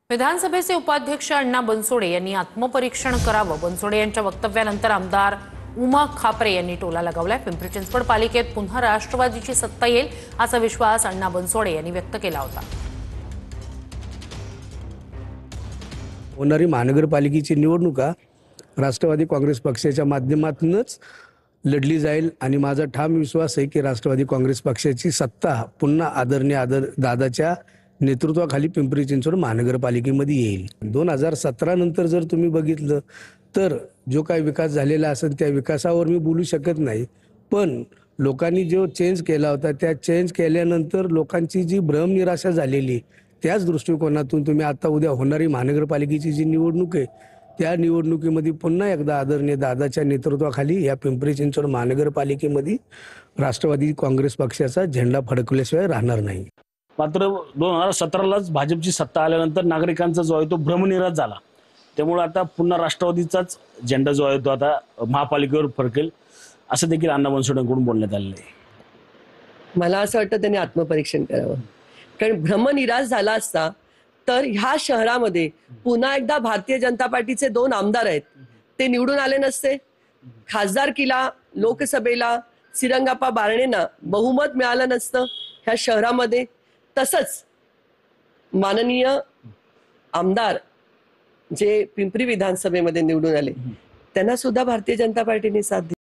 विधानसभेचे उपाध्यक्ष अण्णा बनसोडे यांनी आत्मपरीक्षण करावं. बनसोडे यांच्या वक्तव्यानंतर आमदार उमा खापरे यांनी टोला लगावलाय. पिंपरी चिंचवड पालिकेत पुन्हा राष्ट्रवादीची सत्ता येईल असा विश्वास अण्णा बनसोडे यांनी व्यक्त केला होता. होणारी महानगरपालिकेची निवडणुका राष्ट्रवादी काँग्रेस पक्षाच्या माध्यमातूनच लढली जाईल आणि माझा ठाम विश्वास आहे की राष्ट्रवादी काँग्रेस पक्षाची सत्ता पुन्हा आदरणीय दादाच्या नेतृत्वाखाली पिंपरी चिंचवड महानगरपालिकेमध्ये येईल. 2017 नंतर जर तुम्ही बघितलं तर जो काही विकास झालेला असेल त्या विकासावर मी बोलू शकत नाही, पण लोकांनी जो चेंज केला होता त्या चेंज केल्यानंतर लोकांची जी भ्रमनिराशा झालेली त्याच दृष्टिकोनातून तुम्ही आता उद्या होणारी महानगरपालिकेची जी निवडणूक आहे त्या निवडणुकीमध्ये पुन्हा एकदा आदरणीय दादाच्या नेतृत्वाखाली या पिंपरी चिंचवड महानगरपालिकेमध्ये राष्ट्रवादी काँग्रेस पक्षाचा झेंडा फडकल्याशिवाय राहणार नाही. मात्र 2017लाच भाजपची सत्ता आल्यानंतर नागरिकांचा जो आहे तो भ्रमनिराश झाला. त्यामुळे आता पुन्हा राष्ट्रवादीचाच झेंडा जो आहे तो आता महापालिकेवर फडकेल असं देखील अण्णा बनसोडेंकडून बोलण्यात आलेलं आहे. मला असं वाटतं त्यांनी आत्मपरीक्षण करावं, कारण भ्रमनिराश झाला असता तर ह्या शहरामध्ये पुन्हा एकदा भारतीय जनता पार्टीचे 2 आमदार आहेत ते निवडून आले नसते. खासदारकीला लोकसभेला श्रीरंगाप्पा बारणेंना बहुमत मिळालं नसतं ह्या शहरामध्ये. तसंच माननीय आमदार जे पिंपरी विधानसभेमध्ये निवडून आले त्यांना सुद्धा भारतीय जनता पार्टीने साथ दिली.